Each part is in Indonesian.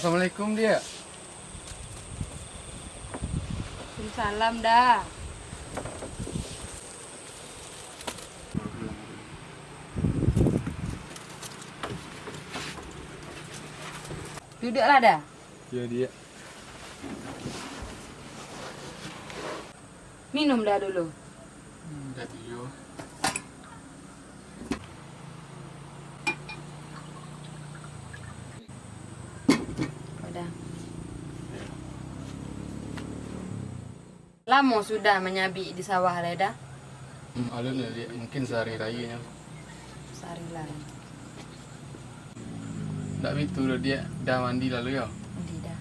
Assalamualaikum dia. Salam dah. Duduklah dah. Ya dia. Minum dah dulu. Dah tujuh. Udah. Lama sudah menyabi di sawah lah dah. Alun lah dia. Mungkin sehari rayanya. Sehari lah. Tak betul lah dia. Dah mandi lalu ya. Mandi dah.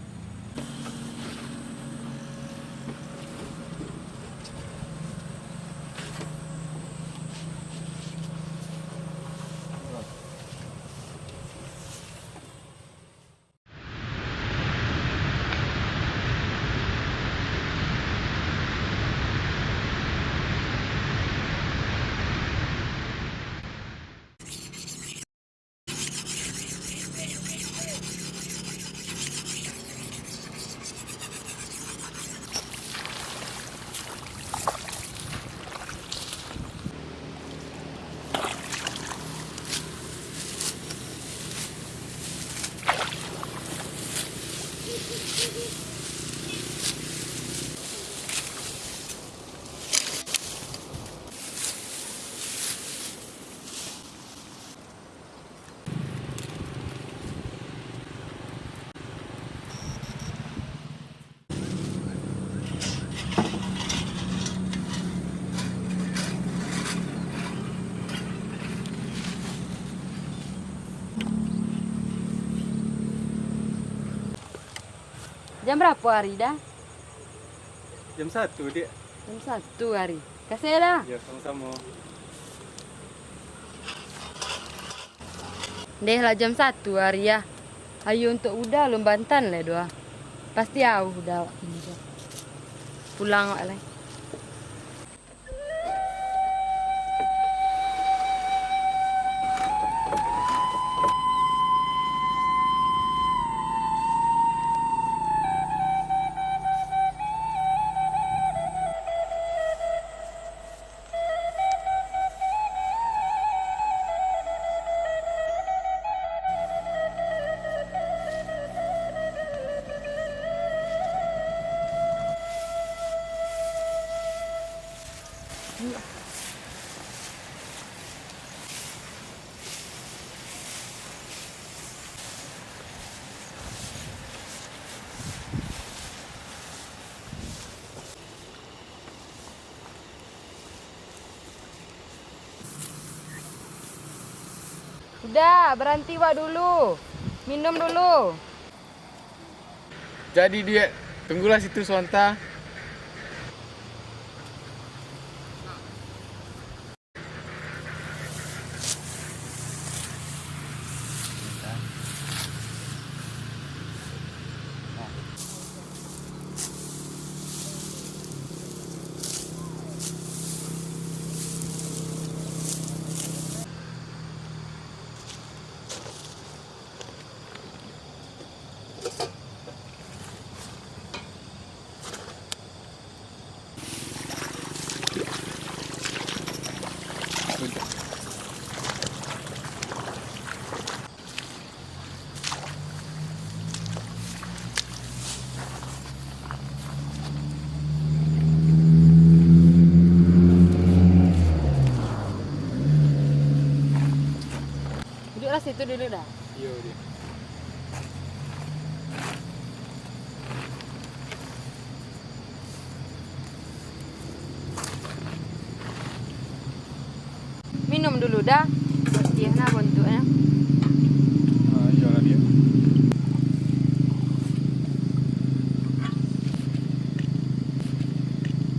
Jam berapa hari dah? Jam 1 dia. Jam 1 hari. Kasih dah. Ya sama-sama. Deh lah jam 1 hari ya. Ayo untuk udah Lumbantan lah doa. Pasti aku udah ini dah. Pulang lah. Udah, berhenti wak dulu. Minum dulu. Jadi dia. Tunggulah situ Sonta. Duduklah situ dulu dah. Yo dia. Minum dulu dah. Dia nak bentuknya. Iyalah dia.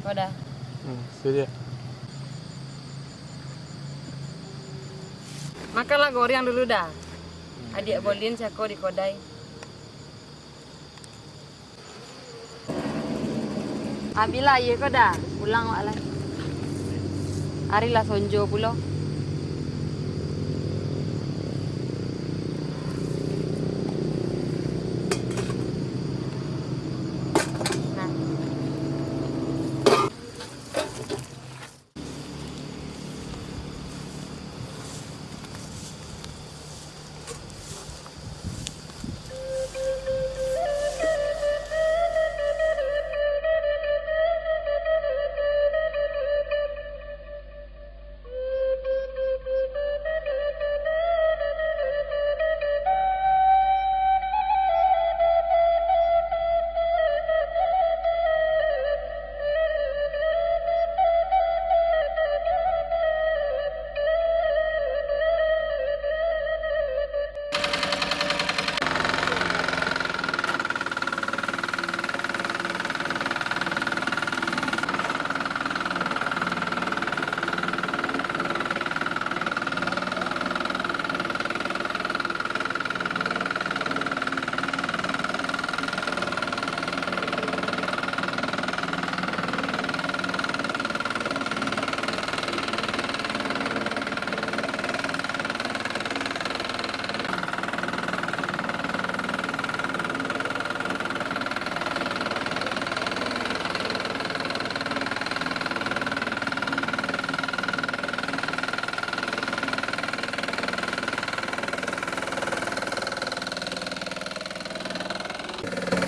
Udah. Dia. Makanlah goreng dulu dah. Adik bolin sako di kodai. Ambillah iya kau dah. Pulang wak lah. Harilah sonjo pulau. Nah.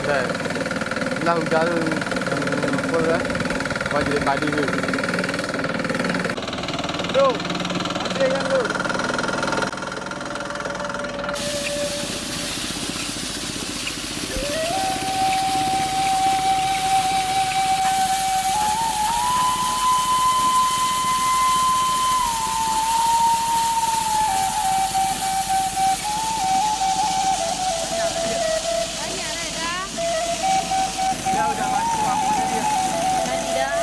Dah. Lah udah apa dah? Kau jadi padi tu. Tu. Ada kan tu? Banyak lah dah. Dia udah masuk apa dia? Tadi dah.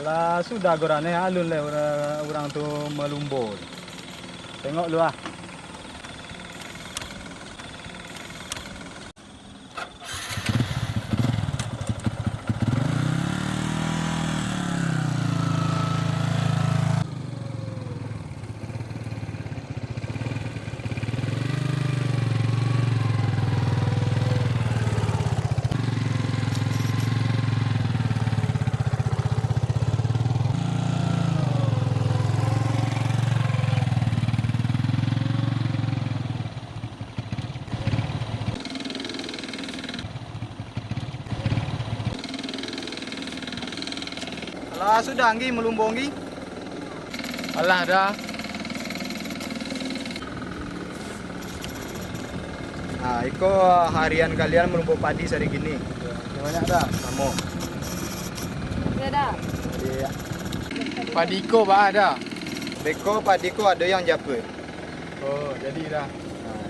Lah sudah korang ni alun lah orang tu melumbur. Tengok lu ah. Lah sudah anggi melumbur anggi. Alah dah. Nah, iko harian kalian melumbur padi sehari gini. Banyak dah. Kamu. Ya dah. Iya. Padiko bah ada. Beko padiko ada yang jaga. Oh, jadi dah. Nah,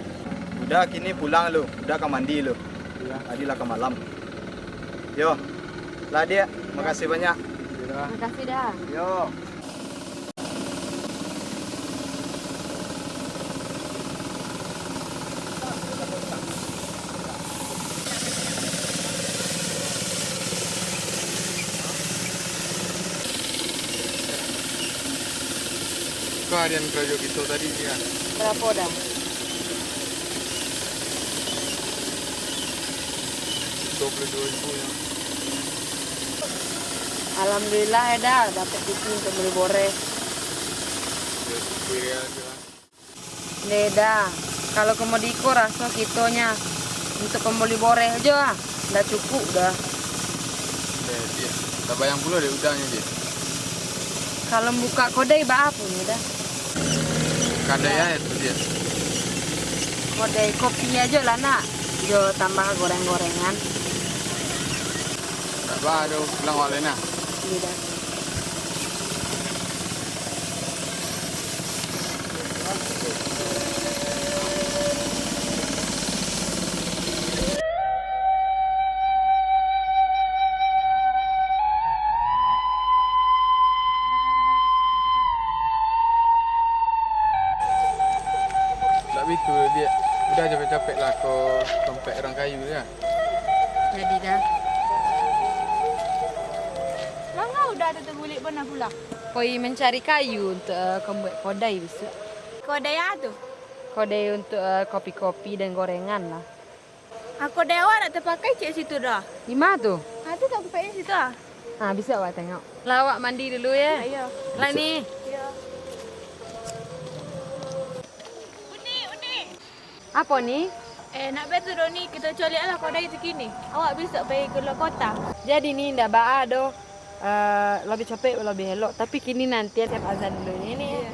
udah kini pulang lu. Udah ke mandi lu. Ya. Tadi lah ke malam. Yo. Lah dia. Makasih banyak. Dah. Makasih dah. Yo. Kau harian kerja kita tadi dia. Berapa dah? 22,000 ya. Alhamdulillah ya dah dapat cuti untuk beli boreh. Ya, supaya aja lah. Dah. Kalau komodiko rasa kitonya Untuk pembeli boreh aja, nggak cukup dah. Dia. Tak bayang pula dia udahnya dia. Kalau buka kodai bah punya dah. Kadai ya itu dia. Kodai kopinya aja lah nak. Jo tambah goreng-gorengan. Tak baru pulang oleh nah. Ini dah. Tak begitu dia. Udah capek-capek lah kau sampai orang kayu dia. Jadi dah. Mangga udah ada tergulik benar pula. Koi mencari kayu untuk membuat kodai bisa. Kodai tu. Kodai untuk kopi-kopi dan gorengan lah. Aku dewa nak terpakai cek situ dah. Di mana tu? Tu tak pakai situ ah. Ah bisa awak tengok. Lawak mandi dulu ya. Ya. Lah ni. Ya. Uni. Apa ni? Nak betul dah ni kita colek lah kodai sekini. Awak besok pergi ke luar kota. Jadi ni ndak baa doh. Lebih capek lebih elok. Tapi kini nanti tiap azan dulu ini. Ya.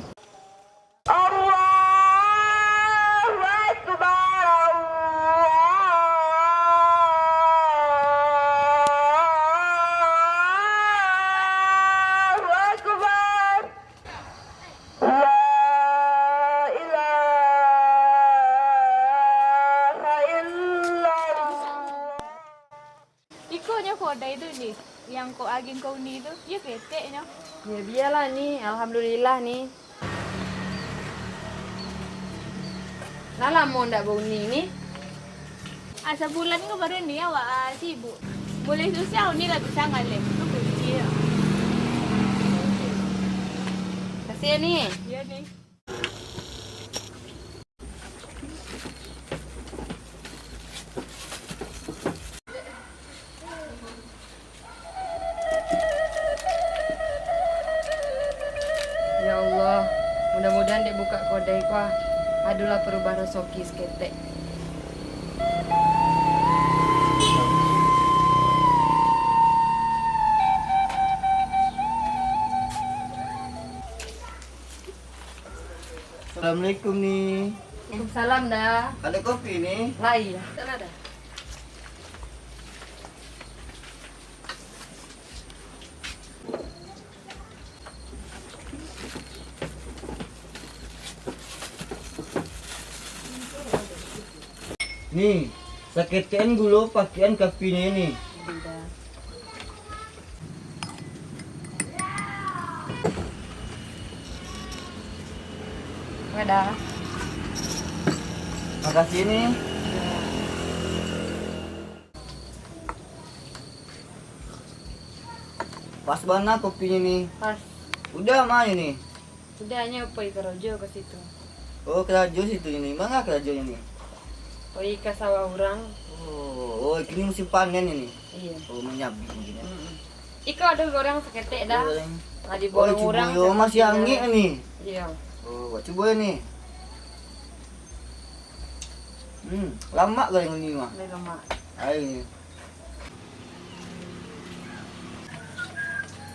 Ikonya kodai tu ni. Yang kau aging kau ni tu. Ya keteknya. Ya biarlah ni. Alhamdulillah ni. Nah lama ndak bau ni. Asa bulan kau baru ni awak sibuk. Boleh susah ni lah bisa ngalih. Tu kunci ya. Kasih ni. Ya ni. Ya Allah. Mudah-mudahan dia buka kodai kau. Adulah perubahan resoki seketek. Assalamualaikum ni. Waalaikumsalam dah. Ada kopi ni? Lai lah. Tak ada. Ni, saketan gula pakaian kopi ni. Dah. Ada. Makasih ni. Pas mana kopinya ni? Pas. Udah mana ni? Sudahnya pergi kerja ke situ. Oh, kerajo situ ni. Mana kerajonya ni? Pergi ke sawah orang. Oh, kini musim panen ini. Iya. Oh, menyabi begini. Iko ada goreng seketek dah. Tadi Oh, borong orang. ciboyo masih angin ni. Iya. Oh, buat ciboyo ni. Lama goreng ni mah. Lama. Air ni.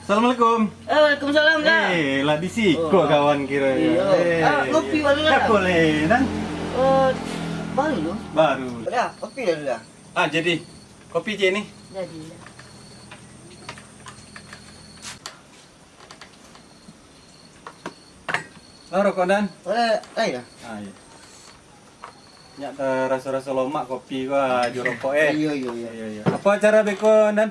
Assalamualaikum. Waalaikumsalam dah. Lah di siko kawan kira. Iya. Kopi baru dah. Tak boleh kan? Oh, baru tu. Baru. Dah, kopi dah dulu dah. Jadi kopi je ni. Jadi. Rokok dan. Air dah. Iya. Nyak rasa-rasa lomak kopi gua jorokok Iya. Iya. Apa cara beko dan?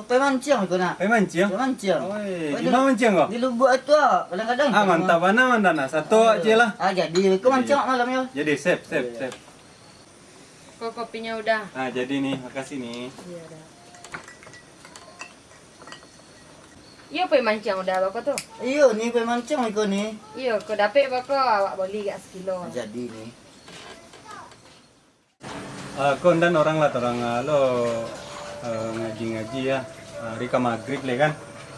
Pai mancing aku nak. Mancing. Pai mancing. Oi, di mana mancing kau? Di lubuk itu kadang-kadang. Mantap mana satu aja lah. Jadi kau mancing malam ya. Jadi sip. Kok kopinya udah? Jadi nih, makasih nih. Iya dah. Iya pergi mancang udah bako tuh. Iya ni pai mancing aku ni. Iya, kau dapet bako awak beli gak sekilo. Jadi ni. Kon dan orang lo ngaji ya. Rika maghrib le kan.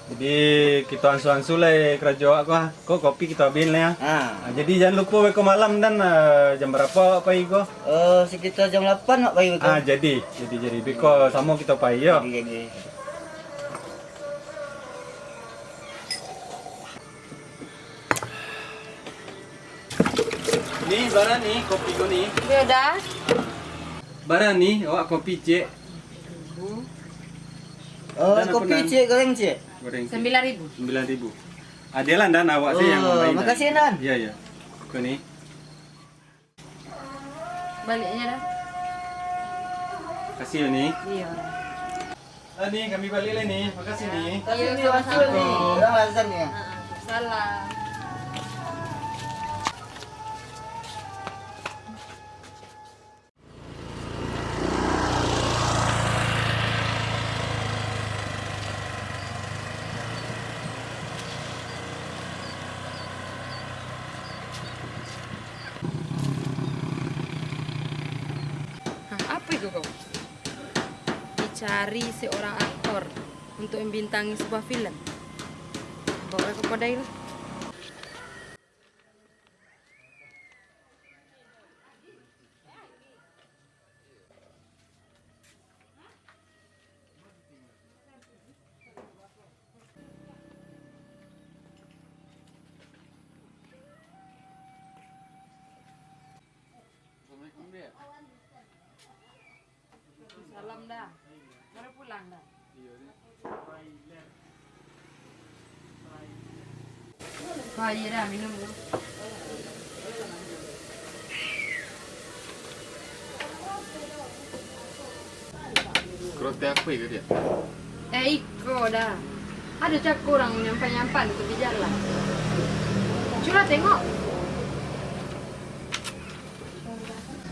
Jadi kita ansu-ansu lah kerja kok kopi kita ambil lah ya. Ah. Jadi jangan lupa ke malam dan jam berapa pagi kok? Sekitar jam 8 nak pagi kau. Jadi biko sama kita pagi ya. Jadi. Nih barang nih kopi kau nih. Ya udah. Barang nih awak kopi cek. Dan apa Kopi nan? cik goreng cik. Goreng 9.000. 9.000. Adelan dan awak sih yang membayar. Makasih Nan. Iya iya. Kau nih. Baliknya dah. Kasih ya nih. Iya. Nih kami balik lah nih. Makasih nih. Iya, sama-sama. Orang lazan ya. Salam. Apa itu kau? Dicari seorang aktor untuk membintangi sebuah film. Bawa ke kedai lah. Assalamualaikum dia. Salam dah. Baru pulang dah. Iya dia. Wah, iya dah minum dulu. Krote apa ya dia? Iko dah. Ada cak kurang nyampe-nyampan itu di jalan. Cuma tengok.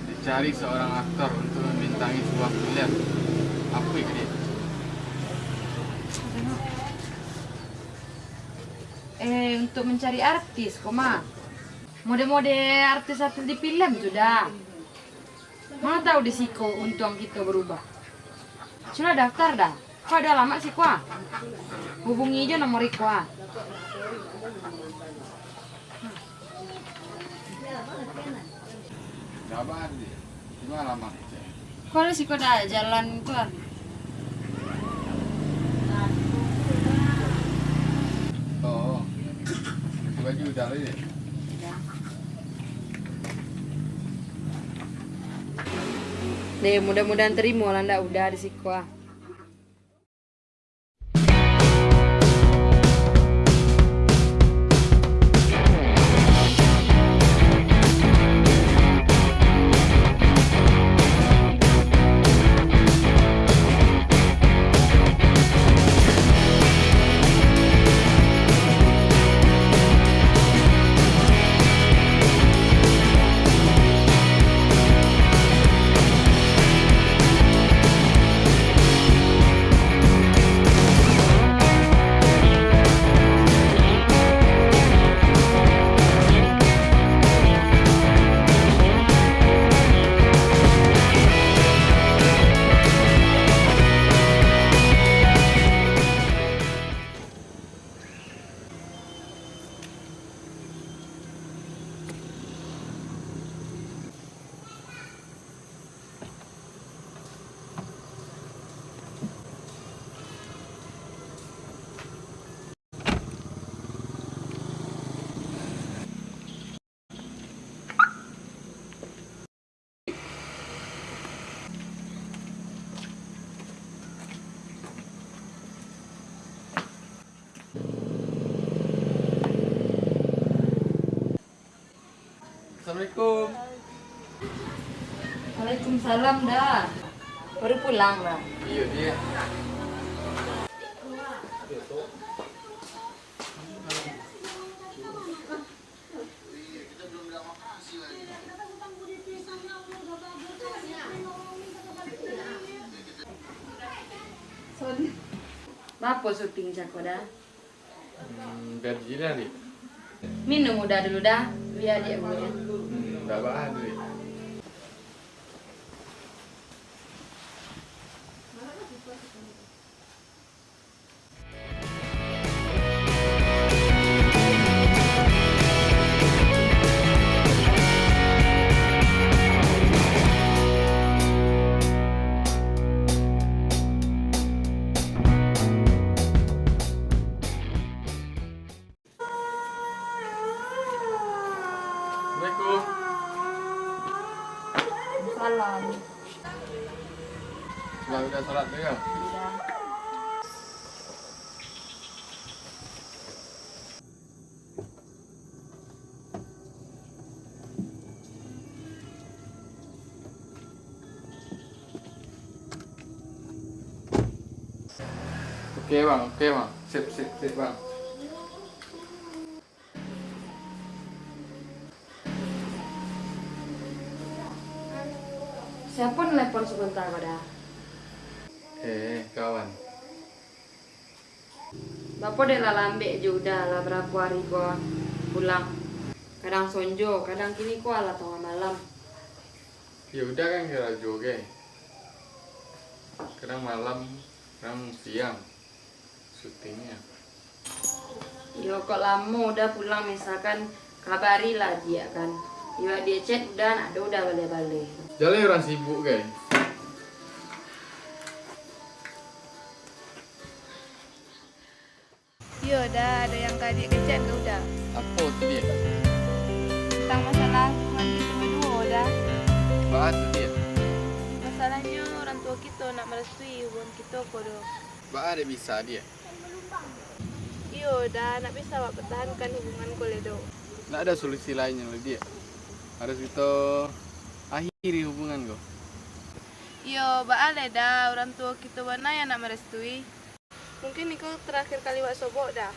Dicari seorang aktor untuk membintangi sebuah film. Apa ya dia? Untuk mencari artis, koma. Mode-mode artis-artis di film sudah. Mana tahu di Siko untung kita berubah. Sudah daftar dah. Kok ada lama sih kuah? Hubungi aja nomor kuah. Kabar dia. Gimana lama? Kok ada Siko dah jalan itu ah. Oh. Baju udah lah dia. Deh, mudah-mudahan terima lah ndak udah di Siko ah. Assalamualaikum. Waalaikumsalam dah. Baru pulang lah. Iya dia. Apa syuting cako dah? Biar jiran nih. Minum udah dulu dah. Biar dia punya. Enggak bahan dia. Udah sholat tu ya? Udah. Okey bang. Sip bang. Siapa nelpon sebentar pada? Kawan. Bapak udah lah lambe juga lah berapa hari gua pulang. Kadang sonjo, kadang kini gua lah tengah malam. Ya udah kan kira juga. Kadang malam, kadang siang. Syutingnya. Yo kok lama udah pulang misalkan kabarilah dia kan. Yo dia chat udah balik-balik. Jalan orang sibuk guys. Yo, dah ada yang tadi kecet tu dah. Apa tu dia? Tentang masalah hubungan kita berdua dah. Bahas tu dia. Masalahnya orang tua kita nak merestui hubungan kita kodoh. Bahas dia bisa dia. Yo, dah nak bisa awak pertahankan hubungan koledo. Tak ada solusi lainnya oleh dia. Harus kita akhiri hubungan kau. Yo, baale dah orang tua kita mana yang nak merestui. Mungkin ni kau terakhir kali wak sobok dah.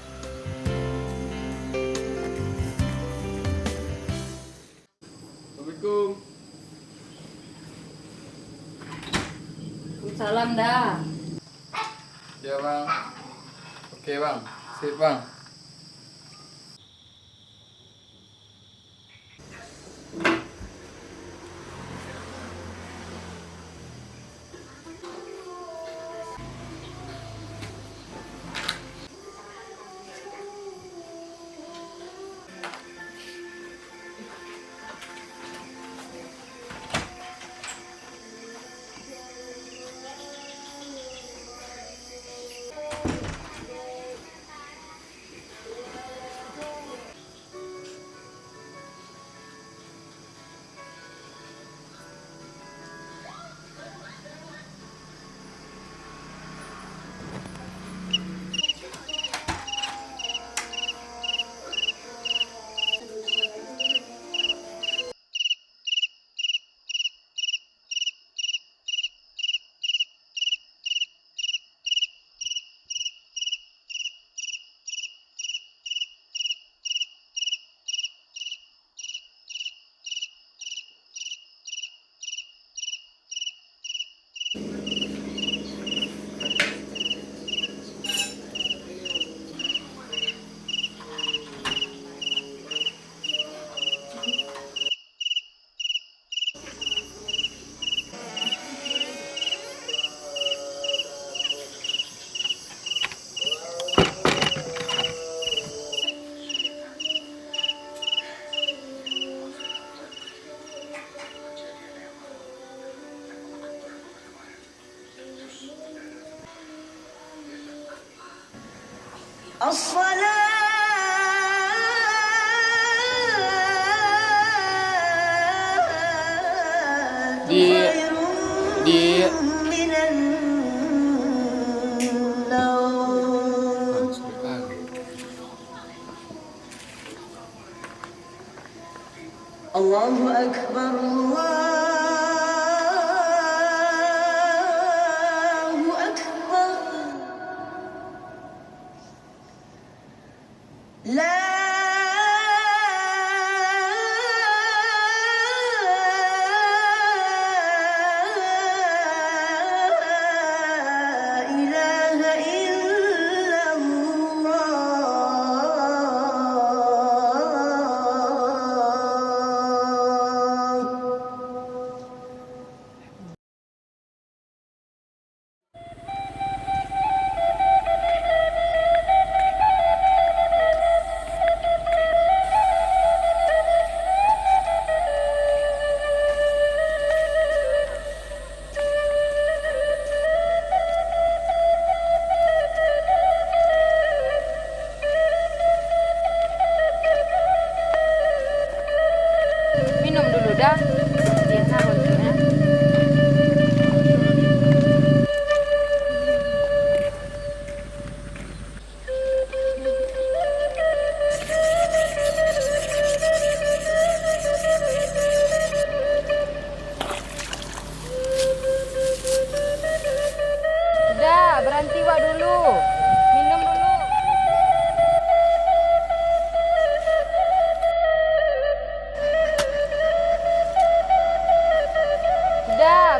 Assalamualaikum. Salam dah. Ya bang. Okey bang. Sip bang. Di Allahu Akbar, Allahu Akbar. La ilaha illallah.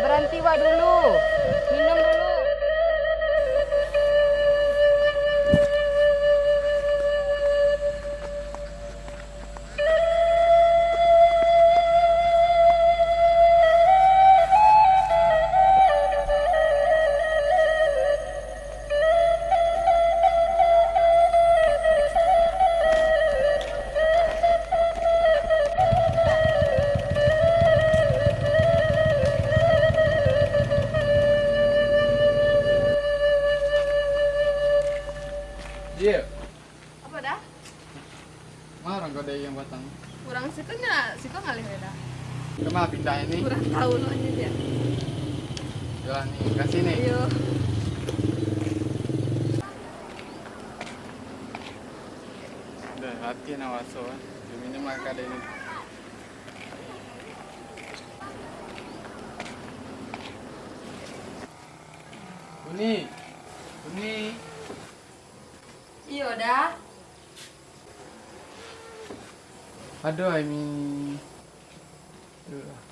berhenti Wak dulu. Minum dulu. Dia, Apa dah? marah kau dari yang batang. Kurang sikonya, siko ngalih dah. Kemana pindah ini? Kurang tahu lo aja dia. Jalan nih, kasih nih. Yo. Udah, latihan awas so. Minum lah kada ini. Uni, Uni. Iya dah. Aduh, I mean. Aduh.